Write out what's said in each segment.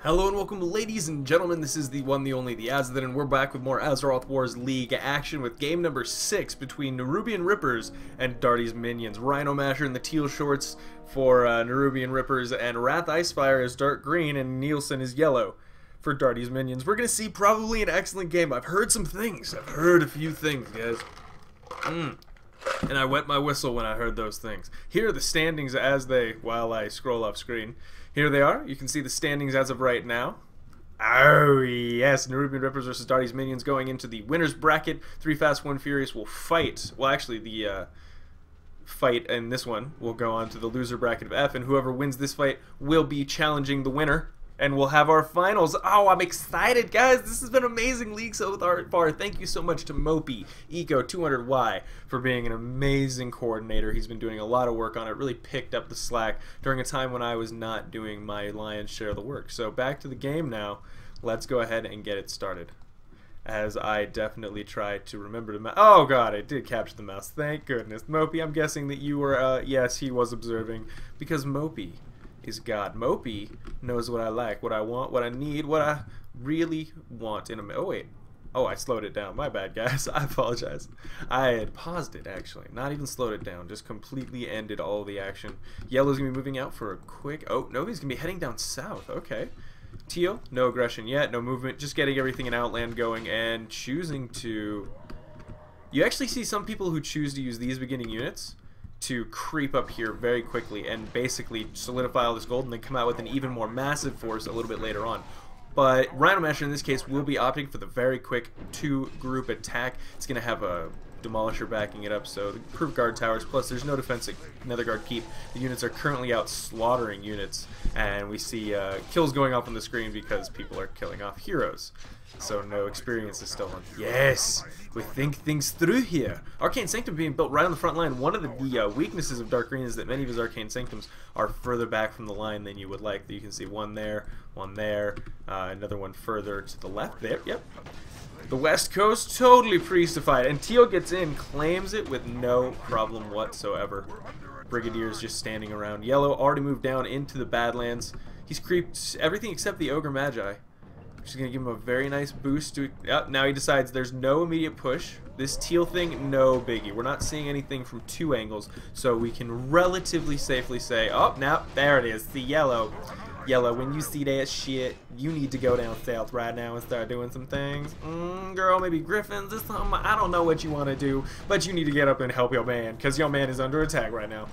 Hello and welcome, ladies and gentlemen. This is the one, the only, the Azothan, and we're back with more Azeroth Wars League action with game number 6 between Nerubian Rippers and Darty's Minions. Rhino Masher in the teal shorts for Nerubian Rippers, and Wrath Icefire is dark green, and Nielsen is yellow for Darty's Minions. We're going to see probably an excellent game. I've heard some things. I've heard a few things, guys. And I wet my whistle when I heard those things. Here are the standings while I scroll off screen. Here they are. You can see the standings as of right now. Oh, yes. Nerubian Rippers versus Darty's Minions going into the winner's bracket. 3 Fast, 1 Furious will fight. Well, actually, the fight in this one will go on to the loser bracket of F, and whoever wins this fight will be challenging the winner. And we'll have our finals. Oh, I'm excited, guys. This has been an amazing league so far. Thank you so much to Mopey Eco200Y for being an amazing coordinator. He's been doing a lot of work on it, really picked up the slack during a time when I was not doing my lion's share of the work. So back to the game now. Let's go ahead and get it started. As I definitely try to remember to oh god, I did capture the mouse. Thank goodness. Mopey, I'm guessing that you were, yes, he was observing, because Mopey is God. Mopey knows what I like, what I want, what I need, what I really want in a... Oh, wait. Oh, I slowed it down. My bad, guys. I apologize. I had paused it, actually. Not even slowed it down. Just completely ended all of the action. Yellow's going to be moving out for a quick... Oh, no, he's going to be heading down south. Okay. Teal, no aggression yet. No movement. Just getting everything in Outland going and choosing to... You actually see some people who choose to use these beginning units to creep up here very quickly and basically solidify all this gold and then come out with an even more massive force a little bit later on. But Rhino Masher in this case will be opting for the very quick 2-group attack. It's going to have a Demolisher backing it up, so the improved guard towers, plus there's no defense at Nether Guard Keep. The units are currently out slaughtering units, and we see kills going off on the screen because people are killing off heroes. So no experience is stolen. Yes! We think things through here. Arcane Sanctum being built right on the front line. One of the weaknesses of Dark Green is that many of his Arcane Sanctums are further back from the line than you would like. You can see one there, another one further to the left there. Yep. The West Coast totally priestified, and Teal gets in, claims it with no problem whatsoever. Brigadier's just standing around. Yellow already moved down into the Badlands. He's creeped everything except the Ogre Magi. Which is going to give him a very nice boost to... Yep, now he decides there's no immediate push. This Teal thing, no biggie. We're not seeing anything from 2 angles, so we can relatively safely say, oh, now, there it is. The Yellow. Yellow, when you see that shit, you need to go down south right now and start doing some things. Girl, maybe Griffins or something. I don't know what you want to do, but you need to get up and help your man, because your man is under attack right now.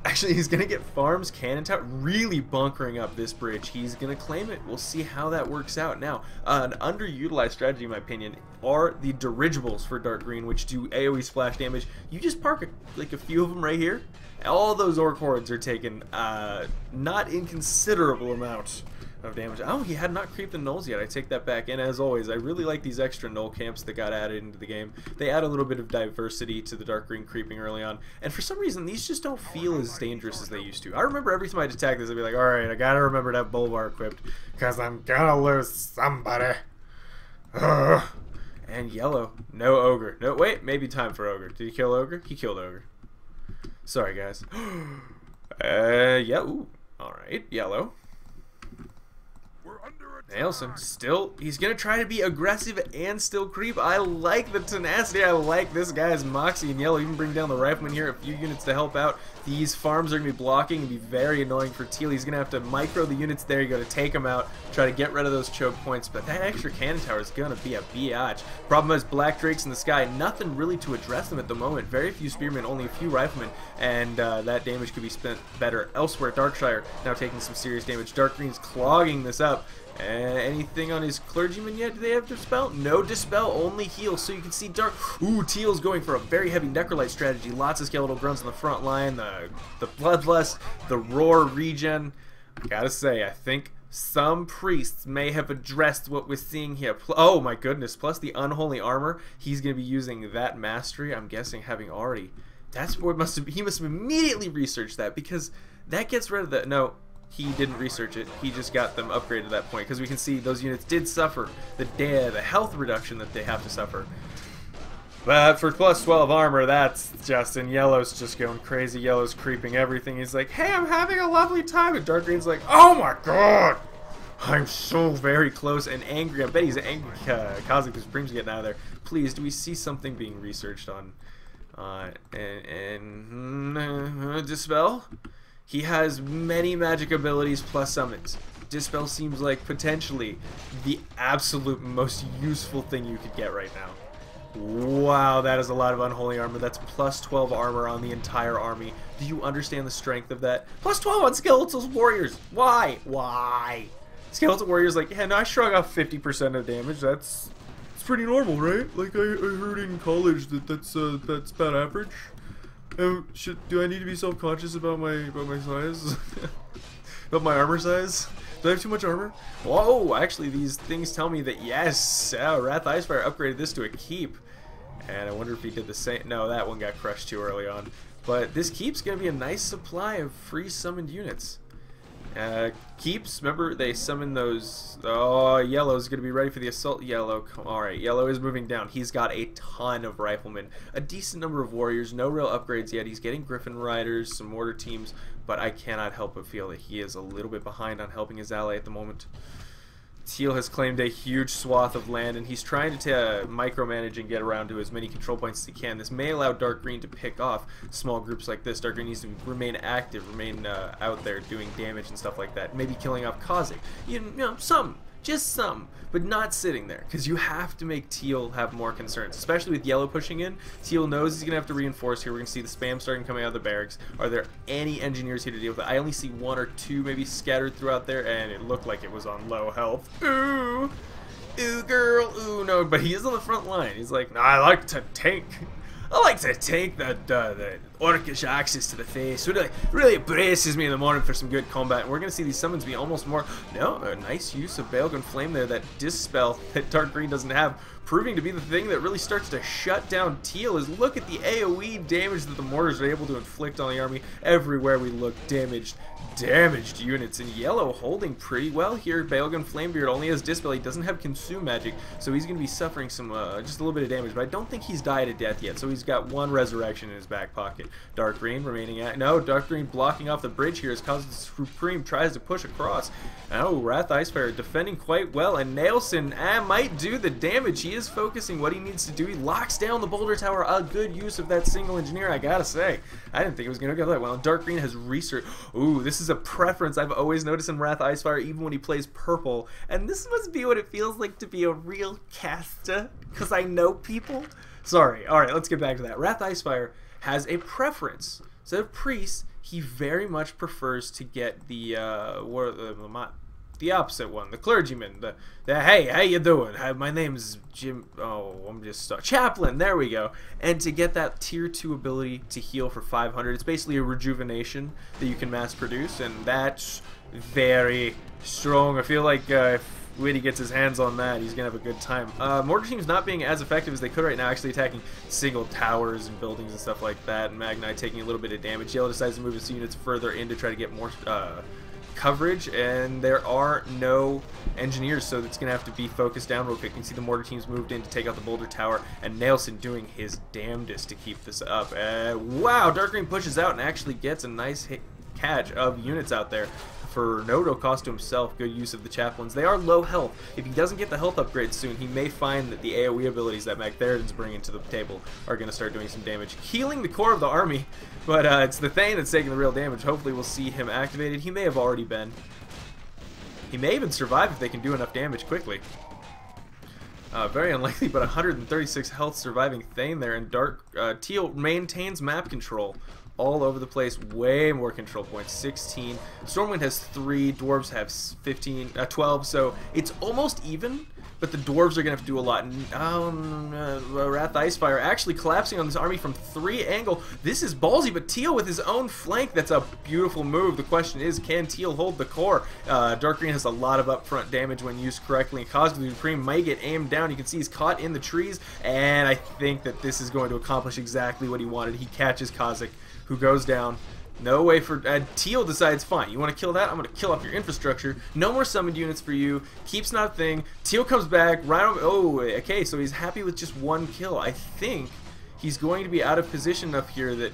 Actually, he's going to get farms, cannon tower, really bunkering up this bridge. He's going to claim it. We'll see how that works out. Now, an underutilized strategy, in my opinion, are the dirigibles for Dark Green, which do AoE splash damage. You just park like a few of them right here. All those orc hordes are taking not inconsiderable amount of damage. Oh, he had not creeped the gnolls yet. I take that back. And as always, I really like these extra gnoll camps that got added into the game. They add a little bit of diversity to the Dark Green creeping early on. And for some reason, these just don't feel as dangerous as they used to. I remember every time I'd attack this, I'd be like, alright, I gotta remember to have Bulbar equipped, because I'm gonna lose somebody. Ugh. And Yellow, no Ogre. No, wait, maybe time for Ogre. Did he kill Ogre? He killed Ogre. Sorry, guys. Yeah, ooh. Alright, Yellow. Nielsen, still, he's going to try to be aggressive and still creep. I like the tenacity. I like this guy's moxie, and Yellow even bring down the Rifleman here, a few units to help out. These farms are going to be blocking and be very annoying for Teal. He's going to have to micro the units there. You got to take them out, try to get rid of those choke points, but that extra cannon tower is going to be a biatch. Problem is, Black Drakes in the sky, nothing really to address them at the moment. Very few Spearmen, only a few Riflemen, and that damage could be spent better elsewhere. Darkshire now taking some serious damage. Dark Green's clogging this up. Anything on his clergyman yet? Do they have dispel? No dispel, only heal. So you can see Dark. Ooh, Teal's going for a very heavy necrolite strategy. Lots of skeletal grunts on the front line. The bloodlust, the roar regen. Gotta say, I think some priests may have addressed what we're seeing here. Oh my goodness! Plus the unholy armor. He's gonna be using that mastery. I'm guessing having already. That's what must have. He must have immediately researched that, because that gets rid of the no. He didn't research it. He just got them upgraded at that point, because we can see those units did suffer the health reduction that they have to suffer. But for plus 12 armor, that's just, and Yellow's just going crazy. Yellow's creeping everything. He's like, hey, I'm having a lovely time. And Dark Green's like, oh my god, I'm so very close and angry. I bet he's angry. Kha'Zix, the Supreme's getting out of there. Please, do we see something being researched on? Dispel? He has many magic abilities plus summons. Dispel seems like potentially the absolute most useful thing you could get right now. Wow, that is a lot of unholy armor. That's plus 12 armor on the entire army. Do you understand the strength of that? Plus 12 on Skeletal Warriors. Why? Why? Skeletal Warriors like, yeah, no, I shrug off 50% of damage. That's pretty normal, right? Like I heard in college that's about average. Do I need to be self-conscious about my size? About my armor size? Do I have too much armor? Whoa, actually these things tell me that yes, Wrath Icefire upgraded this to a keep. And I wonder if he did the same. No, that one got crushed too early on. But this keep's going to be a nice supply of free summoned units. Keeps, remember they summoned those. Oh, Yellow's going to be ready for the assault. Yellow, alright, Yellow is moving down. He's got a ton of riflemen, a decent number of warriors, no real upgrades yet. He's getting Griffin Riders, some mortar teams, but I cannot help but feel that he is a little bit behind on helping his ally at the moment. Teal has claimed a huge swath of land, and he's trying to micromanage and get around to as many control points as he can. This may allow Dark Green to pick off small groups like this. Dark Green needs to remain active, remain out there doing damage and stuff like that. Maybe killing off Kha'Zix. You know, some. Just some, but not sitting there, because you have to make Teal have more concerns, especially with Yellow pushing in. Teal knows he's going to have to reinforce here. We're going to see the spam starting coming out of the barracks. Are there any engineers here to deal with it? I only see one or two maybe scattered throughout there, and it looked like it was on low health. Ooh, ooh girl, ooh no, but he is on the front line. He's like, nah, I like to tank. I like to take the orcish axis to the face. Really braces me in the morning for some good combat. And we're going to see these summons be almost more... No, a nice use of Bailgun Flame there. That Dispel that Dark Green doesn't have. Proving to be the thing that really starts to shut down Teal is look at the AoE damage that the mortars are able to inflict on the army. Everywhere we look, damaged units. And Yellow holding pretty well here. Bailgun Flamebeard only has Dispel. He doesn't have Consume Magic, so he's going to be suffering some just a little bit of damage. But I don't think he's died a death yet, so he's got one Resurrection in his back pocket. Dark Green remaining at... No, Dark Green blocking off the bridge here as Kha'Zix Supreme tries to push across. Oh, Wrath Icefire defending quite well, and Nelson might do the damage. He is focusing what he needs to do. He locks down the Boulder Tower. A good use of that single engineer, I gotta say. I didn't think it was going to go that well. Dark Green has research. Ooh, this is a preference I've always noticed in Wrath Icefire, even when he plays purple. And this must be what it feels like to be a real caster, because I know people. Sorry. Alright, let's get back to that. Wrath Icefire has a preference. Instead of priest, he very much prefers to get the opposite one, the clergyman, the hey, how you doing? My name's Jim. Oh, I'm just Chaplain. There we go. And to get that tier 2 ability to heal for 500, it's basically a rejuvenation that you can mass produce, and that's very strong. I feel like if Witty gets his hands on that, he's gonna have a good time. Mortar team's not being as effective as they could right now, actually attacking single towers and buildings and stuff like that. And Magnite taking a little bit of damage. Yellow decides to move his units further in to try to get more coverage, and there are no engineers, so it's gonna have to be focused down real quick. You can see the mortar teams moved in to take out the Boulder Tower, and Nelson doing his damnedest to keep this up. Wow, Dark Green pushes out and actually gets a nice catch of units out there for no real cost to himself. Good use of the Chaplains. They are low health. If he doesn't get the health upgrade soon, he may find that the AoE abilities that Magtheridon's bringing to the table are going to start doing some damage. Healing the core of the army, but it's the Thane that's taking the real damage. Hopefully we'll see him activated. He may have already been. He may even survive if they can do enough damage quickly. Very unlikely, but 136 health surviving Thane there, and Teal maintains map control all over the place. Way more control points. 16. Stormwind has 3. Dwarves have 12. So it's almost even, but the dwarves are gonna have to do a lot. Wrath Icefire actually collapsing on this army from 3 angle. This is ballsy, but Teal with his own flank. That's a beautiful move. The question is, can Teal hold the core? Dark Green has a lot of upfront damage when used correctly, and Kha'Zix Supreme might get aimed down. You can see he's caught in the trees, and I think that this is going to accomplish exactly what he wanted. He catches Kha'Zix, who goes down. No way for... Teal decides, fine, you want to kill that? I'm going to kill off your infrastructure. No more summoned units for you. Keeps not a thing. Teal comes back. Rhino... Oh, okay, so he's happy with just 1 kill. I think he's going to be out of position up here that...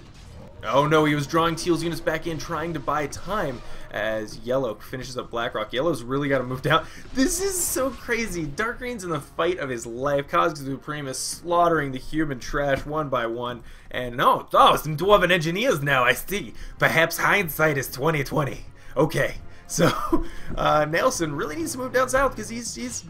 Oh no, he was drawing Teal's units back in, trying to buy time as Yellow finishes up Blackrock. Yellow's really got to move down. This is so crazy. Dark Green's in the fight of his life. Cosmic Supreme slaughtering the human trash one by one. And no, some Dwarven engineers now, I see. Perhaps hindsight is 20/20. Okay, so Nelson really needs to move down south because he's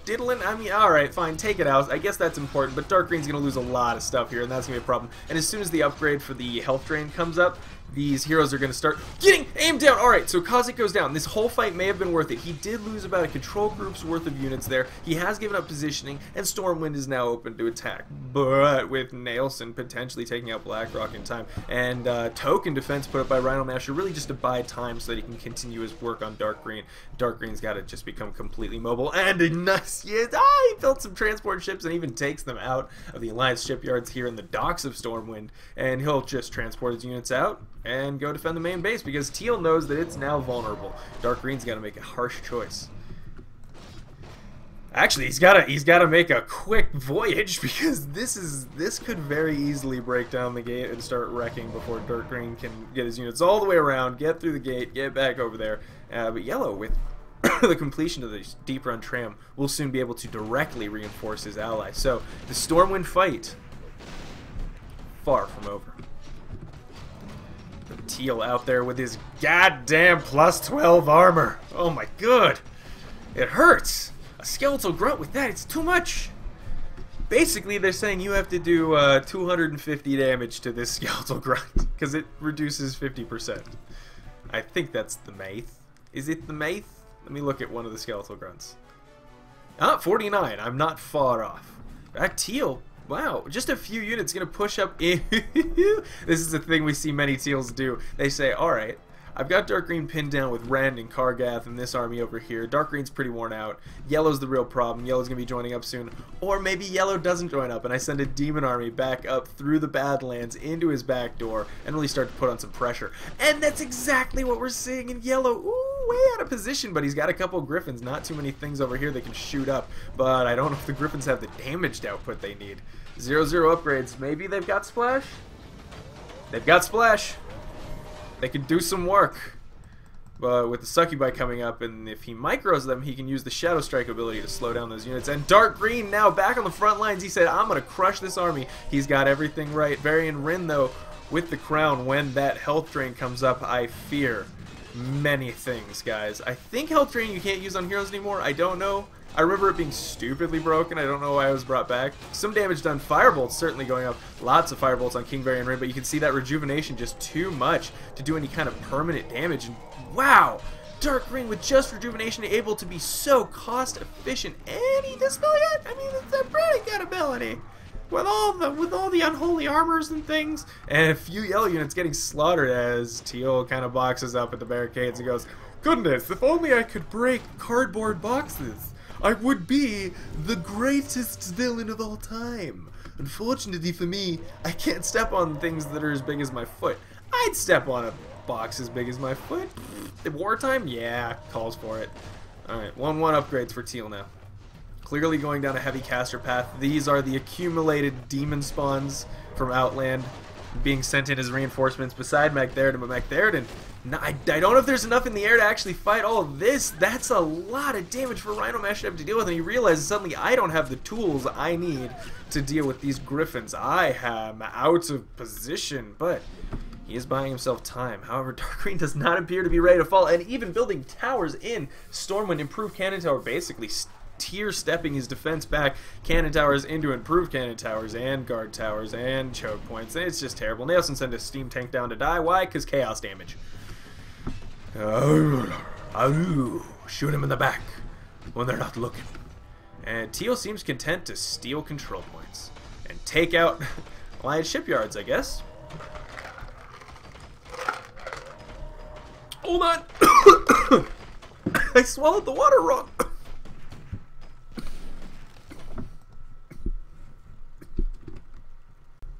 diddling. I mean, alright, fine, take it out. I guess that's important, but Dark Green's going to lose a lot of stuff here, and that's going to be a problem. And as soon as the upgrade for the health drain comes up, these heroes are going to start getting aimed down. Alright, so Kha'Zix goes down. This whole fight may have been worth it. He did lose about a control group's worth of units there. He has given up positioning, and Stormwind is now open to attack. But with Nelson potentially taking out Blackrock in time, and token defense put up by Rhino Masher really just to buy time so that he can continue his work on Dark Green. Dark Green's got to just become completely mobile, and a nice, he built some transport ships and even takes them out of the Alliance shipyards here in the docks of Stormwind, and he'll just transport his units out and go defend the main base because Teal knows that it's now vulnerable. Dark Green's got to make a harsh choice. Actually, he's got to make a quick voyage because this could very easily break down the gate and start wrecking before Dark Green can get his units all the way around, get through the gate, get back over there. But Yellow, with the completion of the deep run tram, will soon be able to directly reinforce his ally. So the Stormwind fight, far from over. Teal out there with his goddamn +12 armor. Oh my god. It hurts. A skeletal grunt with that, it's too much. Basically, they're saying you have to do 250 damage to this skeletal grunt because it reduces 50%. I think that's the math. Is it the math? Let me look at one of the skeletal grunts. 49. I'm not far off. That Teal. Wow, just a few units gonna push up in. This is the thing we see many Teals do. They say, alright, I've got Dark Green pinned down with Rend and Kargath and this army over here. Dark Green's pretty worn out. Yellow's the real problem. Yellow's gonna be joining up soon. Or maybe Yellow doesn't join up and I send a demon army back up through the Badlands into his back door and really start to put on some pressure. And that's exactly what we're seeing in Yellow. Ooh, way out of position, but he's got a couple of Griffins. Not too many things over here they can shoot up, but I don't know if the Griffins have the damaged output they need. 0/0 upgrades. Maybe they've got Splash? They've got Splash. They could do some work. But with the Succubi coming up, and if he micros them, he can use the Shadow Strike ability to slow down those units. And Dark Green now back on the front lines. He said, I'm going to crush this army. He's got everything right. Varian Rin, though, with the crown, when that health drain comes up, I fear many things, guys. I think health drain you can't use on heroes anymore. I don't know. I remember it being stupidly broken. I don't know why it was brought back. Some damage done. Firebolts certainly going up. Lots of firebolts on King Varian Rin, but you can see that rejuvenation just too much to do any kind of permanent damage. And wow! Dark Green with just rejuvenation able to be so cost efficient. Any dispel yet? I mean, it's a pretty good ability. With all the unholy armors and things. And a few yellow units getting slaughtered as Teal kind of boxes up at the barricades and goes, goodness, if only I could break cardboard boxes. I would be the greatest villain of all time. Unfortunately for me, I can't step on things that are as big as my foot. I'd step on a box as big as my foot. At wartime? Yeah, calls for it. Alright, 1/1 upgrades for Teal now. Clearly going down a heavy caster path. These are the accumulated demon spawns from Outland being sent in as reinforcements beside Magtheridin, but Magtheridin, I don't know if there's enough in the air to actually fight all of this. That's a lot of damage for Rhino Mash to have to deal with, and he realizes suddenly I don't have the tools I need to deal with these Griffins. I am out of position, but he is buying himself time. However, Dark Green does not appear to be ready to fall, and even building towers in Stormwind, improved cannon tower, basically tier stepping his defense back, cannon towers into improved cannon towers and guard towers and choke points. It's just terrible. Nelson sent a steam tank down to die. Why? Because chaos damage. Shoot him in the back when they're not looking. And Teal seems content to steal control points and take out Alliance shipyards, I guess. Hold on. I swallowed the water wrong.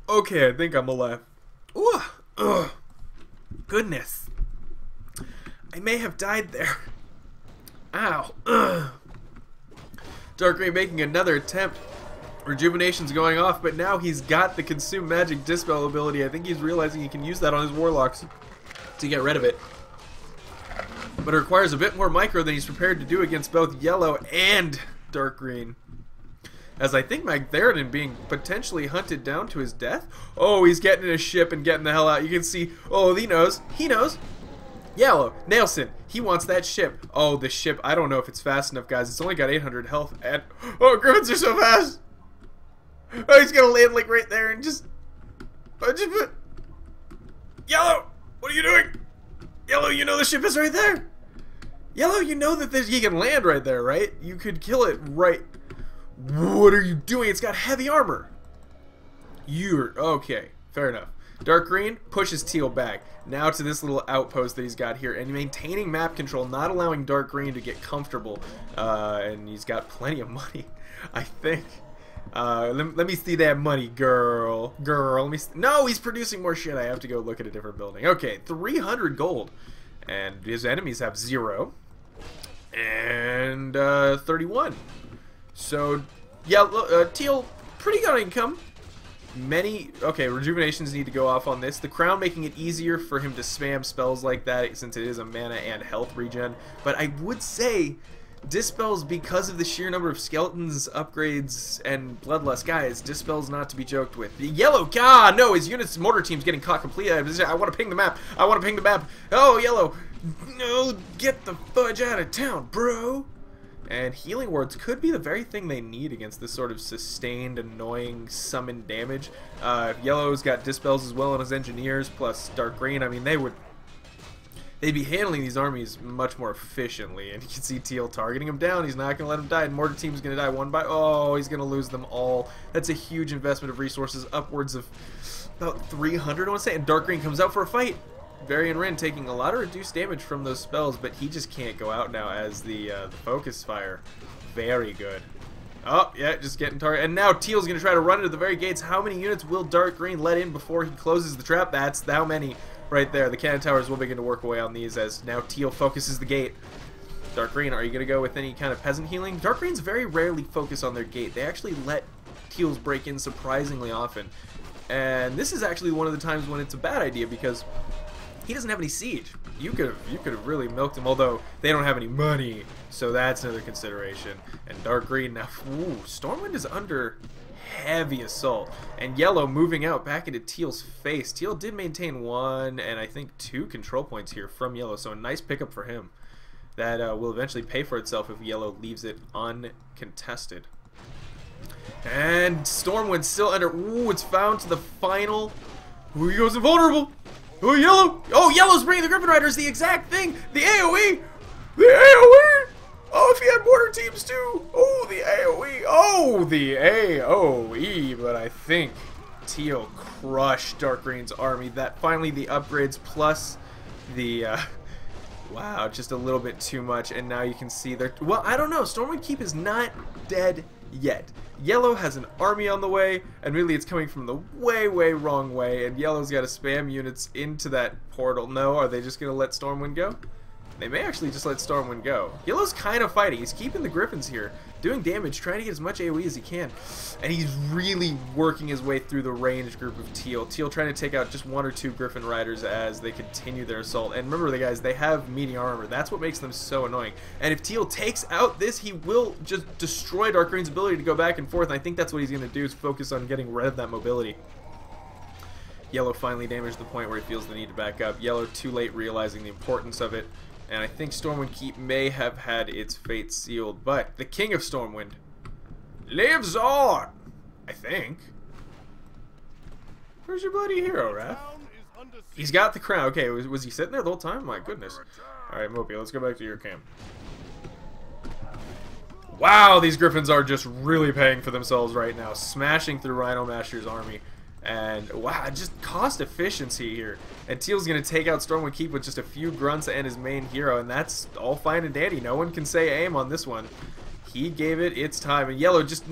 Okay, I think I'm alive. Ooh, ugh, goodness. I may have died there. Ow. Ugh. Dark Green making another attempt. Rejuvenation's going off, but now he's got the Consume Magic Dispel ability. I think he's realizing he can use that on his Warlocks to get rid of it. But it requires a bit more micro than he's prepared to do against both yellow and dark green. As I think Magtheridon being potentially hunted down to his death. Oh, he's getting in a ship and getting the hell out. You can see, oh, he knows. He knows. Yellow, Nelson, he wants that ship. Oh, the ship, I don't know if it's fast enough, guys. It's only got 800 health. And, oh, Griffins are so fast. Oh, he's gonna land like right there and just Yellow, what are you doing? Yellow, you know the ship is right there. Yellow, you know that he can land right there, right? You could kill it right. What are you doing? It's got heavy armor. You're okay. Fair enough. Dark green pushes Teal back. Now to this little outpost that he's got here, and maintaining map control, not allowing dark green to get comfortable. And he's got plenty of money, I think. Let me see that money, girl. Let me no, he's producing more shit. I have to go look at a different building. Okay, 300 gold. And his enemies have 0. And 31. So, yeah, Teal, pretty good income. Okay, rejuvenations need to go off on this. The crown making it easier for him to spam spells like that since it is a mana and health regen. But I would say Dispels, because of the sheer number of skeletons, upgrades, and bloodlust, guys, Dispels not to be joked with. Yellow, God, no, his unit's mortar team's getting caught completely. I want to ping the map. I want to ping the map. Oh, Yellow, no, get the fudge out of town, bro. And healing wards could be the very thing they need against this sort of sustained, annoying summon damage. Yellow's got Dispels as well on his engineers, plus dark green. I mean, they'd be handling these armies much more efficiently. And you can see Teal targeting him down. He's not going to let him die. And Mortar Team's going to die one by... Oh, he's going to lose them all. That's a huge investment of resources, upwards of about 300, I want to say. And Dark Green comes out for a fight. Varian Rin taking a lot of reduced damage from those spells, but he just can't go out now as the Focus Fire. Very good. Oh, yeah, just getting targeted. And now Teal's going to try to run into the very gates. How many units will Dark Green let in before he closes the trap? That's how many right there. The cannon towers will begin to work away on these as now Teal focuses the gate. Dark Green, are you going to go with any kind of peasant healing? Dark Greens very rarely focus on their gate. They actually let Teals break in surprisingly often. And this is actually one of the times when it's a bad idea because he doesn't have any siege. You could have really milked him, although they don't have any money, so that's another consideration. And Dark Green now, ooh, Stormwind is under heavy assault, and Yellow moving out back into Teal's face. Teal did maintain 1 and I think 2 control points here from Yellow, so a nice pickup for him. That will eventually pay for itself if Yellow leaves it uncontested. And Stormwind still under. Ooh, it's found to the final. Ooh, he goes invulnerable. Oh, Yellow! Oh, Yellow's bringing the Griffin Riders, the exact thing! The AoE! The AoE! Oh, if he had mortar teams too! Oh, the AoE! Oh, the AoE! But I think Teal crushed Dark Green's army. That finally the upgrades plus the wow, just a little bit too much, and now you can see they're... Well, I don't know. Stormwind Keep is not dead yet. Yellow has an army on the way, and really it's coming from the way wrong way, and Yellow's got to spam units into that portal. No, are they just going to let Stormwind go? They may actually just let Stormwind go. Yellow's kind of fighting. He's keeping the Griffins here, doing damage, trying to get as much AoE as he can. And he's really working his way through the ranged group of Teal. Teal trying to take out just 1 or 2 Griffin Riders as they continue their assault. And remember, guys, they have medium armor. That's what makes them so annoying. And if Teal takes out this, he will just destroy Dark Green's ability to go back and forth. And I think that's what he's going to do, is focus on getting rid of that mobility. Yellow finally damaged the point where he feels the need to back up. Yellow too late realizing the importance of it. And I think Stormwind Keep may have had its fate sealed, but the King of Stormwind lives on, I think. Where's your bloody hero, Raph? He's got the crown. Okay, was he sitting there the whole time? My goodness. Alright, Mopey, let's go back to your camp. Wow, these Griffins are just really paying for themselves right now, smashing through Rhino Master's army. And wow, just cost efficiency here. And Teal's going to take out Stormwind Keep with just a few grunts and his main hero, and that's all fine and dandy. No one can say aim on this one. He gave it its time. And Yellow, just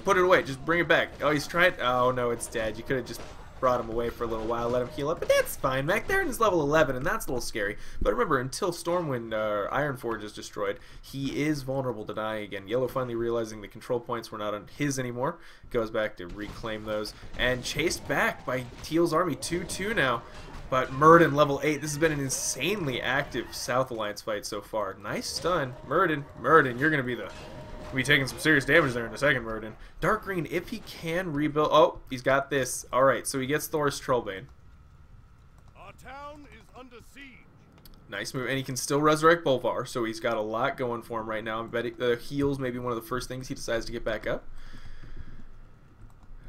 put it away. Just bring it back. Oh, he's trying. Oh no, it's dead. You could have just brought him away for a little while, let him heal up, but that's fine. Magtherin is level 11, and that's a little scary. But remember, until Stormwind Ironforge is destroyed, he is vulnerable to dying again. Yellow finally realizing the control points were not on his anymore, goes back to reclaim those, and chased back by Teal's army 2-2 now. But Murden, level 8. This has been an insanely active South Alliance fight so far. Nice stun. Murden, you're going to be taking some serious damage there in a second, Murden. Dark Green, if he can rebuild... Oh, he's got this. Alright, so he gets Thor's Trollbane. Our town is under siege. Nice move. And he can still resurrect Bolvar, so he's got a lot going for him right now. I bet the heals may be one of the first things he decides to get back up.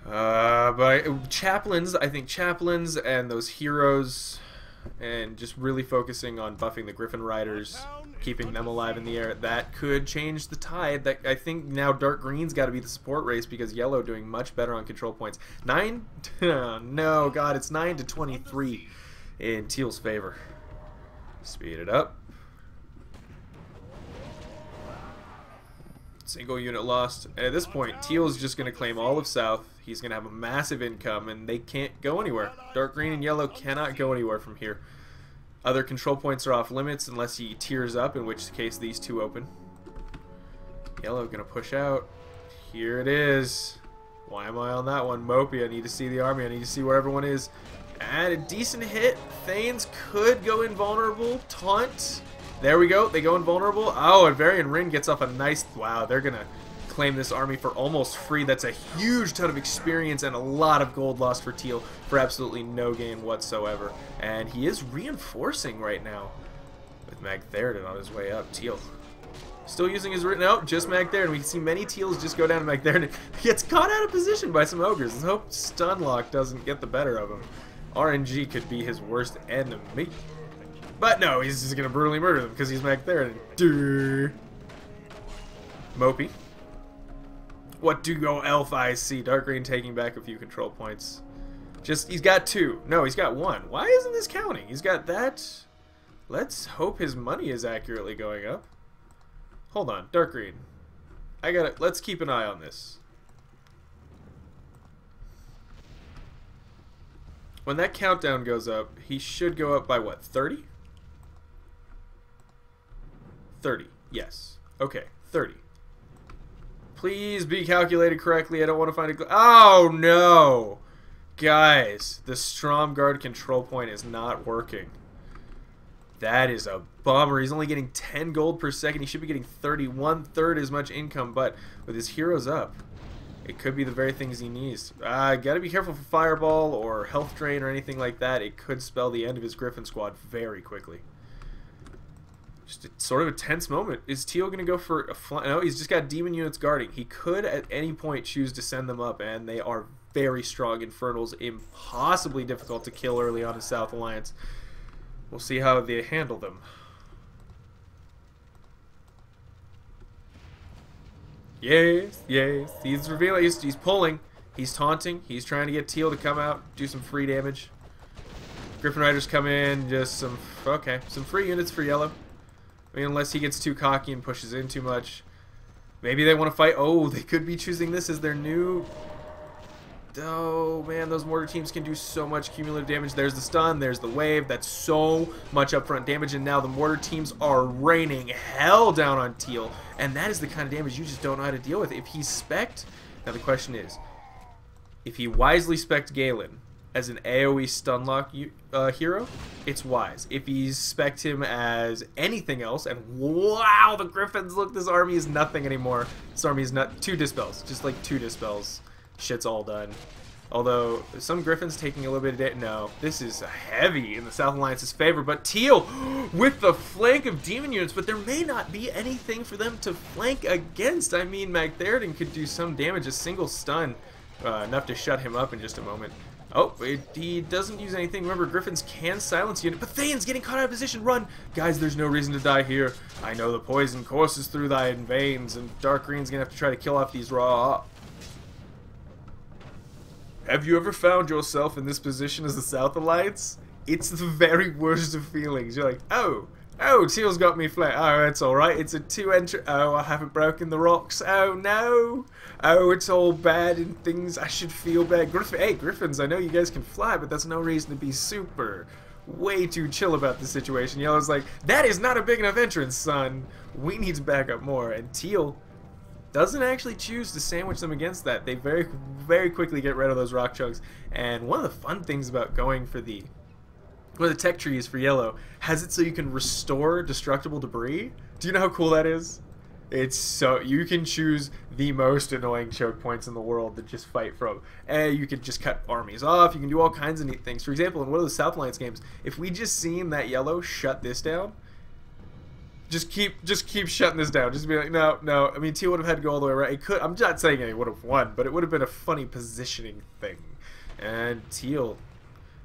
But chaplains, I think chaplains and those heroes, and just really focusing on buffing the Griffin Riders, keeping them alive in the air, that could change the tide. That I think now Dark Green's got to be the support race because Yellow doing much better on control points. 9? No, God, it's 9-23 in Teal's favor. Speed it up. Single unit lost. And at this point, Teal's just going to claim all of South. He's going to have a massive income, and they can't go anywhere. Dark Green and Yellow cannot go anywhere from here. Other control points are off limits unless he tears up, in which case these two open. Yellow going to push out. Here it is. Why am I on that one? Mopey, I need to see the army. I need to see where everyone is. And a decent hit. Thanes could go invulnerable. Taunt. There we go. They go invulnerable. Oh, and Varian Rin gets off a nice... Wow, they're going to claim this army for almost free. That's a huge ton of experience and a lot of gold lost for Teal for absolutely no gain whatsoever. And he is reinforcing right now with Magtherin on his way up. Teal still using his... No, just Magtherin. We can see many Teals just go down to Magtherin. He gets caught out of position by some ogres. Let's hope Stunlock doesn't get the better of him. RNG could be his worst enemy. But no, he's just going to brutally murder them because he's Magtherin. Mopey. What do your elf eyes see? Dark Green taking back a few control points. He's got 2. No, he's got 1. Why isn't this counting? He's got that. Let's hope his money is accurately going up. Hold on, Dark Green. Let's keep an eye on this. When that countdown goes up, he should go up by what, 30? 30, yes. Okay, 30. Please be calculated correctly. I don't want to find a... Oh, no! Guys, the Stromguard control point is not working. That is a bummer. He's only getting 10 gold per second. He should be getting 30, 1/3 as much income, but with his heroes up, it could be the very things he needs. Gotta be careful for Fireball or Health Drain or anything like that. It could spell the end of his Griffin squad very quickly. Just sort of a tense moment. Is Teal going to go for a flank? No, he's just got demon units guarding. He could at any point choose to send them up, and they are very strong. Infernals, impossibly difficult to kill early on in South Alliance. We'll see how they handle them. Yes, yes. He's revealing. He's pulling. He's taunting. He's trying to get Teal to come out, do some free damage. Griffin Riders come in, just some... Okay, some free units for Yellow. I mean, unless he gets too cocky and pushes in too much. Maybe they want to fight. Oh, they could be choosing this as their new... Oh, man, those mortar teams can do so much cumulative damage. There's the stun, there's the wave. That's so much upfront damage, and now the mortar teams are raining hell down on Teal. And that is the kind of damage you just don't know how to deal with. If he's spec'd... Now, the question is, if he wisely spec'd Galen as an AoE stunlock hero, it's wise. If he's spec'd him as anything else, and wow, the Griffins, look, this army is nothing anymore. This army is not... 2 dispels, just like 2 dispels. Shit's all done. Although, some Griffins taking a little bit of damage. No, this is heavy in the South Alliance's favor, but Teal with the flank of demon units, but there may not be anything for them to flank against. I mean, Magtherin could do some damage, a single stun, enough to shut him up in just a moment. Oh, he doesn't use anything. Remember, Griffins can silence unit, but Thane's getting caught out of position. Run! Guys, there's no reason to die here. I know the poison courses through thy veins, and Dark Green's gonna have to try to kill off these raw... Have you ever found yourself in this position as the South Alliance? It's the very worst of feelings. You're like, oh, Oh, Teal's got me flat. Oh, it's alright. It's a 2-entry. Oh, I haven't broken the rocks. Oh, no. Oh, it's all bad and things. I should feel bad. Hey, Griffins, I know you guys can fly, but that's no reason to be super way too chill about the situation. Yellow's like, that is not a big enough entrance, son. We need to back up more. And Teal doesn't actually choose to sandwich them against that. They very, very quickly get rid of those rock chunks. And one of the fun things about going for the tech trees for Yellow has it so you can restore destructible debris. Do you know how cool that is? It's so, you can choose the most annoying choke points in the world to just fight from. And you can just cut armies off. You can do all kinds of neat things. For example, in one of the South Alliance games, if we just seen that Yellow shut this down, just keep shutting this down. Just be like, no, no. I mean, Teal would have had to go all the way around. It could. I'm not saying he would have won, but it would have been a funny positioning thing. And Teal.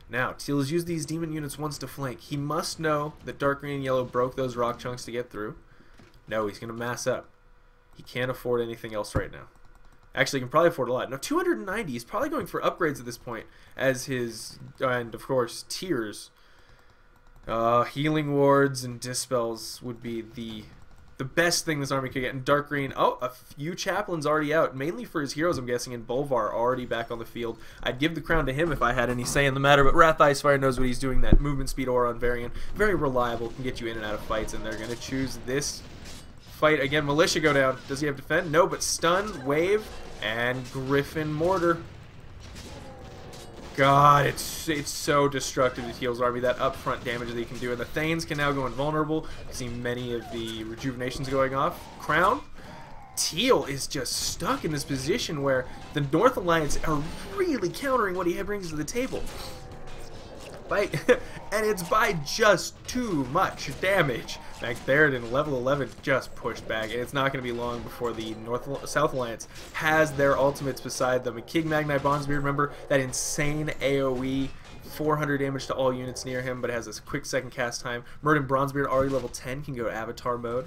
Now, Teal has used these demon units once to flank. He must know that Dark Green and Yellow broke those rock chunks to get through. No, he's going to mass up. He can't afford anything else right now. Actually, he can probably afford a lot. Now, 290. He's probably going for upgrades at this point as his, and of course, tiers. Healing wards and dispels would be the best thing this army could get. And Dark Green, oh, a few chaplains already out, mainly for his heroes, I'm guessing, and Bolvar already back on the field. I'd give the crown to him if I had any say in the matter, but Wrath Icefire knows what he's doing. That movement speed aura on Varian, very reliable, can get you in and out of fights, and they're going to choose this fight. Again, Militia go down. Does he have defend? No, but stun, wave, and Griffin Mortar. God, it's so destructive to Teal's army, that upfront damage that he can do. And the Thanes can now go invulnerable. You see many of the rejuvenations going off. Crown. Teal is just stuck in this position where the North Alliance are really countering what he brings to the table. And it's by just too much damage. Back there in level 11 just pushed back, and it's not going to be long before the South Alliance has their ultimates beside them. And King Magnite Bondsbeard, remember that insane AoE, 400 damage to all units near him, but has this quick second cast time. Murden Bronzebeard already level 10, can go to Avatar mode.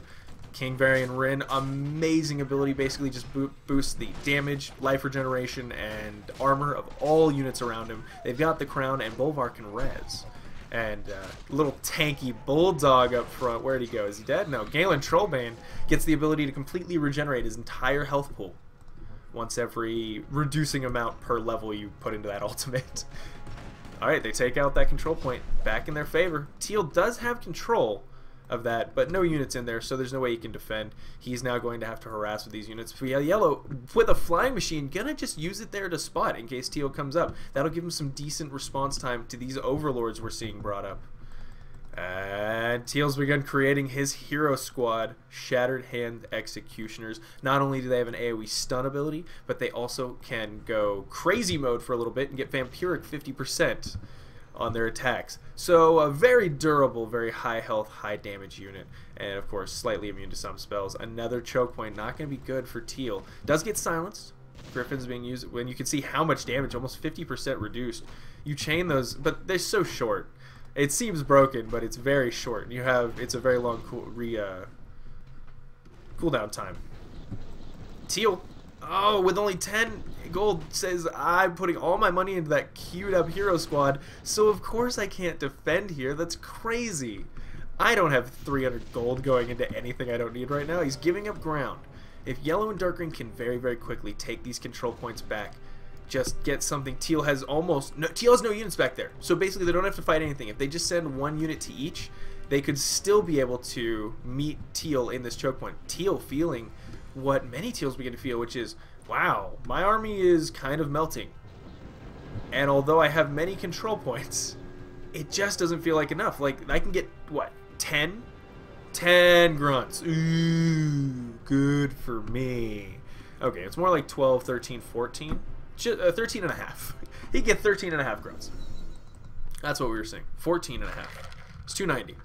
King Varian Rin, amazing ability, basically just boosts the damage, life regeneration, and armor of all units around him. They've got the crown, and Bolvar can res. And little tanky Bulldog up front, where'd he go? Is he dead? No. Galen Trollbane gets the ability to completely regenerate his entire health pool once every reducing amount per level you put into that ultimate. Alright, they take out that control point back in their favor. Teal does have control of that, but no units in there, so there's no way he can defend. He's now going to have to harass with these units. If we have Yellow with a flying machine, gonna just use it there to spot in case Teal comes up. That'll give him some decent response time to these overlords we're seeing brought up. And Teal's begun creating his hero squad, Shattered Hand Executioners. Not only do they have an AoE stun ability, but they also can go crazy mode for a little bit and get vampiric 50% on their attacks. So a very durable, very high health, high damage unit, and of course slightly immune to some spells. Another choke point, not going to be good for Teal. Does get silenced. Griffin's being used when you can see how much damage, almost 50% reduced. You chain those, but they're so short. It seems broken, but it's very short. And it's a very long cooldown time. Teal, oh, with only 10 gold, says I'm putting all my money into that queued up hero squad, so of course I can't defend here. That's crazy. I don't have 300 gold going into anything I don't need right now. He's giving up ground. If Yellow and Dark Green can very, very quickly take these control points back, just get something. Teal has Teal has no units back there, so basically they don't have to fight anything. If they just send one unit to each, they could still be able to meet Teal in this choke point. Teal feeling what many Teals begin to feel, which is, wow, my army is kind of melting. And although I have many control points, it just doesn't feel like enough. Like, I can get, what, 10? 10 grunts. Ooh, good for me. Okay, it's more like 12, 13, 14. 13 and a half. He'd get 13 and a half grunts. That's what we were saying. 14 and a half. It's 290.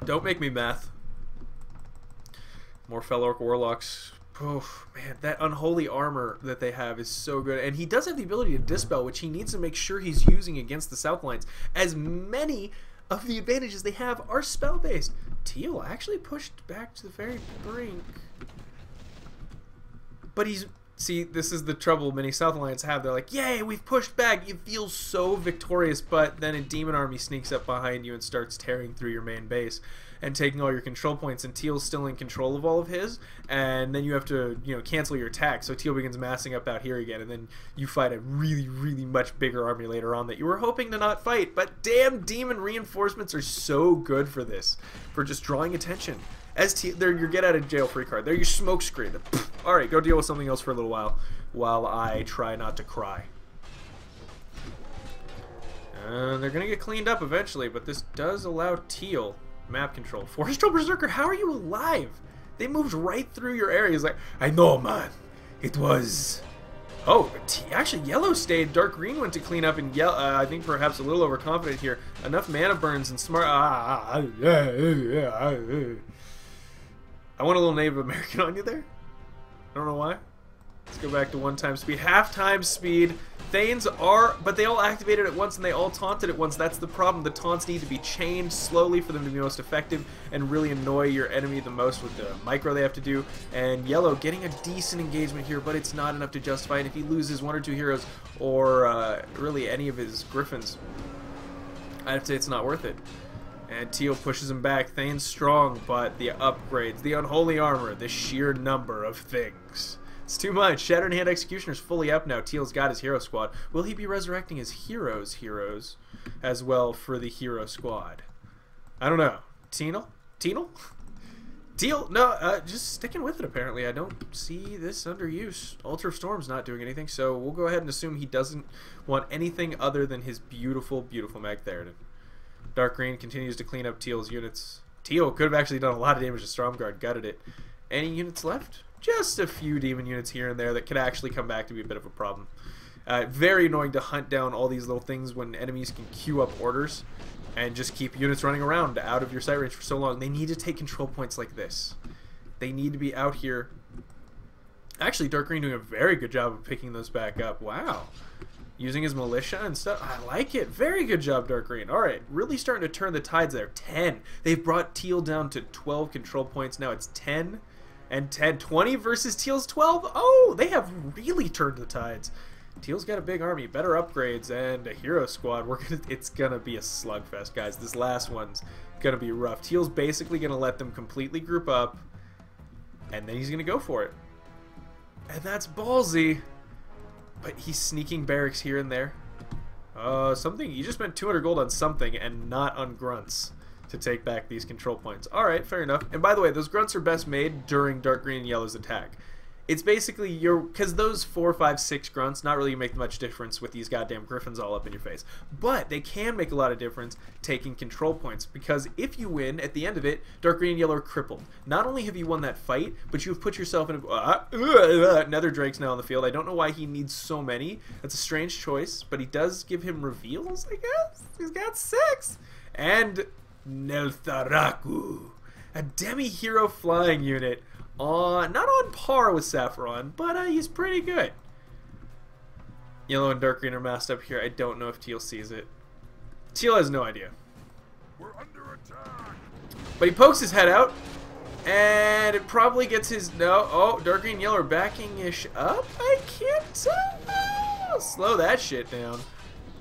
Don't make me math. More Fel Orc Warlocks. Oh, man, that unholy armor that they have is so good. And he does have the ability to Dispel, which he needs to make sure he's using against the South Lines. As many of the advantages they have are spell-based. Teal actually pushed back to the very brink. But he's See, this is the trouble many South Alliance have. They're like, yay, we've pushed back. You feel so victorious, but then a demon army sneaks up behind you and starts tearing through your main base and taking all your control points, and Teal's still in control of all of his, and then you have to, you know, cancel your attack, so Teal begins massing up out here again, and then you fight a really, really much bigger army later on that you were hoping to not fight, but damn, demon reinforcements are so good for this, for just drawing attention. As they're your get out of jail free card. They're your smoke screen. Alright, go deal with something else for a little while I try not to cry. They're gonna get cleaned up eventually, but this does allow Teal map control. Forestral Berserker, how are you alive? They moved right through your area. He's like, I know, man. It was... Oh, actually, yellow stayed. Dark green went to clean up, and yellow. I think perhaps a little overconfident here. Enough mana burns and smart. I want a little Native American on you there. I don't know why. Let's go back to one-time speed. Half-time speed. Thanes are, but they all activated at once and they all taunted at once. That's the problem. The taunts need to be chained slowly for them to be most effective and really annoy your enemy the most with the micro they have to do. And yellow getting a decent engagement here, but it's not enough to justify it. If he loses 1 or 2 heroes or really any of his griffins, I'd have to say it's not worth it. And Teal pushes him back. Thane's strong, but the upgrades, the unholy armor, the sheer number of things. It's too much. Shattered Hand Executioner's fully up now. Teal's got his hero squad. Will he be resurrecting his heroes as well for the hero squad? I don't know. Teal? Teal? No, just sticking with it apparently. I don't see this under use. Altar of Storm's not doing anything, so we'll go ahead and assume he doesn't want anything other than his beautiful, beautiful Mag Theoden. Dark Green continues to clean up Teal's units. Teal could have actually done a lot of damage to Stormguard, gutted it. Any units left? Just a few demon units here and there that could actually come back to be a bit of a problem. Very annoying to hunt down all these little things when enemies can queue up orders and just keep units running around out of your sight range for so long. They need to take control points like this. They need to be out here. Actually, Dark Green doing a very good job of picking those back up. Wow. Using his militia and stuff. I like it. Very good job, Dark Green. Alright, really starting to turn the tides there. 10. They've brought Teal down to 12 control points. Now it's 10 and 10. 20 versus Teal's 12. Oh, they have really turned the tides. Teal's got a big army, better upgrades, and a hero squad. It's going to be a slugfest, guys. This last one's going to be rough. Teal's basically going to let them completely group up, and then he's going to go for it. And that's ballsy. But he's sneaking barracks here and there. Something. You just spent 200 gold on something and not on grunts to take back these control points. Alright, fair enough. And by the way, those grunts are best made during Dark Green and Yellow's attack. It's basically because those 4, 5, 6 grunts not really make much difference with these goddamn griffins all up in your face. But they can make a lot of difference taking control points, because if you win, at the end of it, Dark Green and Yellow are crippled. Not only have you won that fight, but you've put yourself in a... Nether Drake's now on the field. I don't know why he needs so many. That's a strange choice, but he does give him reveals, I guess? He's got 6! And Neltharaku, a demi-hero flying unit. Not on par with Saffron, but he's pretty good. Yellow and Dark Green are masked up here. I don't know if Teal sees it. Teal has no idea. We're under attack. But he pokes his head out, and it probably gets his... No. Oh, Dark Green and Yellow are backing-ish up? I can't tell. Slow that shit down.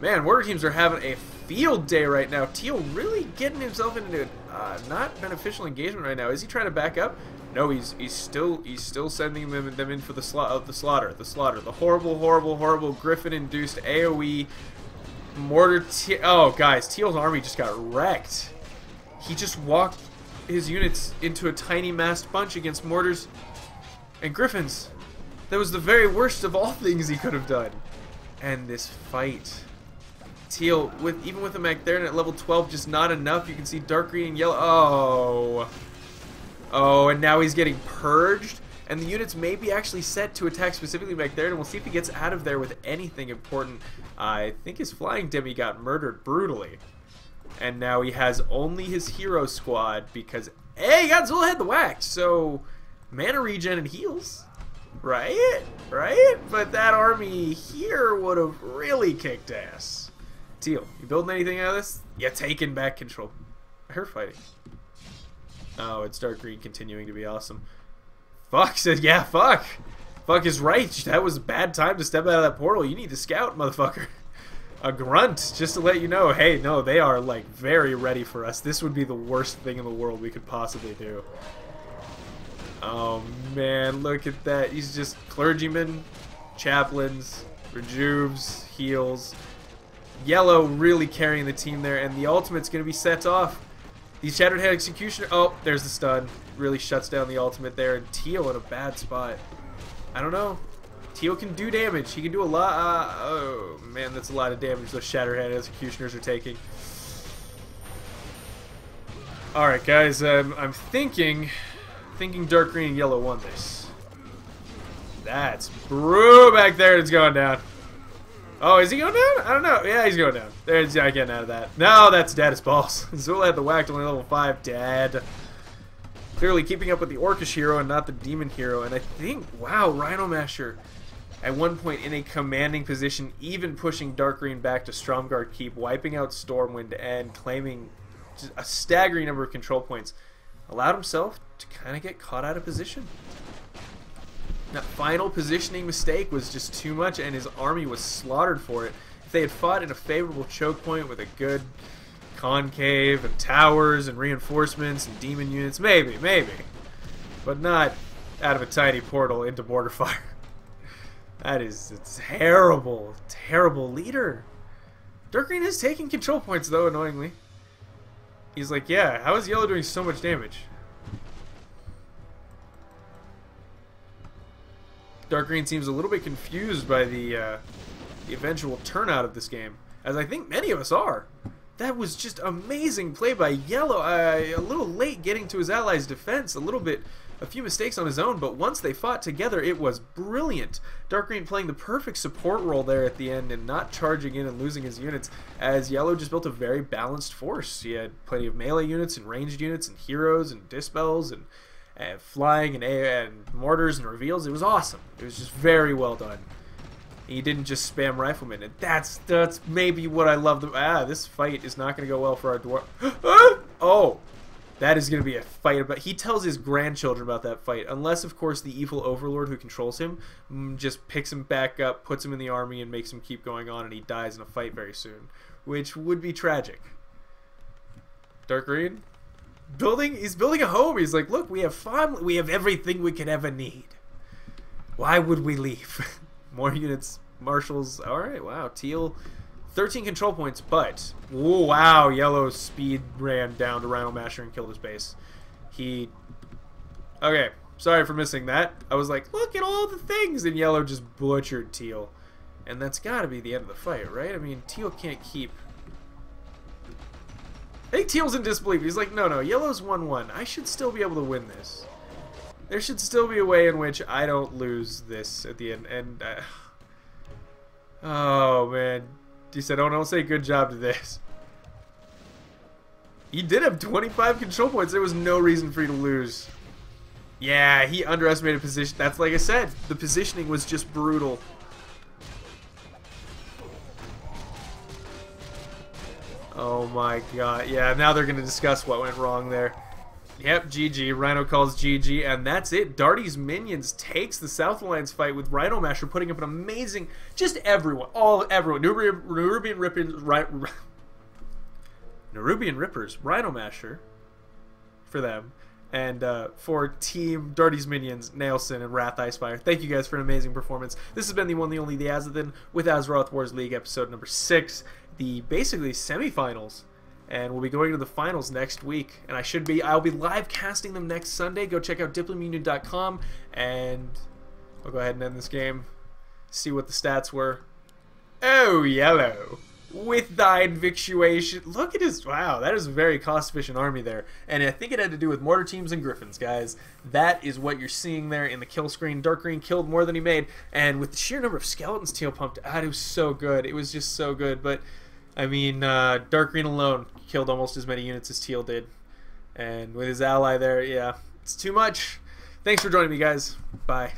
Man, Warrior teams are having a field day right now. Teal really getting himself into not beneficial engagement right now. Is he trying to back up? No, he's still sending them in for the slaughter. The horrible Griffin-induced AoE mortar. Oh, guys, Teal's army just got wrecked. He just walked his units into a tiny massed bunch against mortars and griffins. That was the very worst of all things he could have done. And this fight, Teal even with the Mag Theoden at level 12, just not enough. You can see Dark Green and Yellow. Oh, and now he's getting purged, and the units may be actually set to attack specifically Mag Theoden. We'll see if he gets out of there with anything important. I think his flying demi got murdered brutally, and now he has only his hero squad because, hey, he got Zulhead the Wax, so mana regen and heals, right? But that army here would have really kicked ass. Teal, you building anything out of this? Yeah, taking back control. I heard fighting. Oh, it's Dark Green continuing to be awesome. Fuck said, yeah, fuck. Fuck is right. That was a bad time to step out of that portal. You need to scout, motherfucker. A grunt, just to let you know, hey, no, they are, like, very ready for us. This would be the worst thing in the world we could possibly do. Oh, man, look at that. He's just clergymen, chaplains, rejuves, heals. Yellow really carrying the team there, and the ultimate's going to be set off. These Shattered Head Executioner... Oh, there's the stun. Really shuts down the ultimate there, and Teal in a bad spot. I don't know. Teal can do damage. He can do a lot. Oh, man, that's a lot of damage those Shattered Head Executioners are taking. Alright, guys, I'm thinking dark green and yellow won this. That's brew back there. It's going down. Oh, is he going down? I don't know. Yeah, he's going down. There's not getting out of that. No, that's dead as balls. Zula had the whacked, only level 5. Dead. Clearly keeping up with the Orcish hero and not the Demon hero. And I think, wow, Rhino Masher at one point in a commanding position, even pushing Dark Green back to Stromgarde Keep, wiping out Stormwind and claiming just a staggering number of control points. Allowed himself to kind of get caught out of position. That final positioning mistake was just too much, and his army was slaughtered for it. If they had fought in a favorable choke point with a good concave and towers and reinforcements and demon units, maybe. But not out of a tiny portal into mortar fire. That is a terrible, terrible leader. Dark Green is taking control points, though, annoyingly. He's like, yeah, how is yellow doing so much damage? Dark Green seems a little bit confused by the eventual turnout of this game, as I think many of us are. That was just amazing play by Yellow. A little late getting to his allies' defense, a few mistakes on his own, but once they fought together, it was brilliant. Dark Green playing the perfect support role there at the end and not charging in and losing his units, as Yellow just built a very balanced force. He had plenty of melee units and ranged units and heroes and dispels and flying and mortars and reveals. It was awesome. It was just very well done. He didn't just spam riflemen, and that's maybe what I love. This fight is not going to go well for our dwarf. Oh, that is going to be a fight about. He tells his grandchildren about that fight, unless of course the evil overlord who controls him just picks him back up, puts him in the army, and makes him keep going on, and he dies in a fight very soon, which would be tragic. Dark Green. He's building a home. He's like, look, we have family, we have everything we could ever need. Why would we leave? More units, marshals. All right, wow. Teal, 13 control points, but wow, Yellow speed ran down to Rhino Masher and killed his base. Okay, sorry for missing that. I was like, look at all the things, and Yellow just butchered Teal, and that's got to be the end of the fight, right? I mean, Teal can't keep. I think Teal's in disbelief. He's like, no, Yellow's 1-1. I should still be able to win this. There should still be a way in which I don't lose this at the end. And, oh, man. He said, oh, don't say good job to this. He did have 25 control points. There was no reason for you to lose. Yeah, he underestimated position. That's like I said. The positioning was just brutal. Oh my god. Yeah, now they're going to discuss what went wrong there. Yep, GG. Rhino calls GG, and that's it. Darty's Minions takes the South Alliance fight with Rhino Masher, putting up an amazing... Just everyone. Everyone. Nerubian Rippers, Rhino Masher for them. And for Team Darty's Minions, Nailson and Wrath Icefire. Thank you guys for an amazing performance. This has been the one, the only, the Azothan with Azeroth Wars League episode number 6. The basically semifinals, and we'll be going to the finals next week, and I'll be live casting them next Sunday. Go check out diplomunion.com, and I'll go ahead and end this game, see what the stats were. Oh, Yellow with thine victuation. Look at his, wow, that is a very cost-efficient army there, and I think it had to do with mortar teams and griffins, guys. That is what you're seeing there in the kill screen. Dark Green killed more than he made, and with the sheer number of skeletons Teal pumped out, it was so good. It was just so good, but I mean, Dark Green alone killed almost as many units as Teal did. And with his ally there, yeah, it's too much. Thanks for joining me, guys. Bye.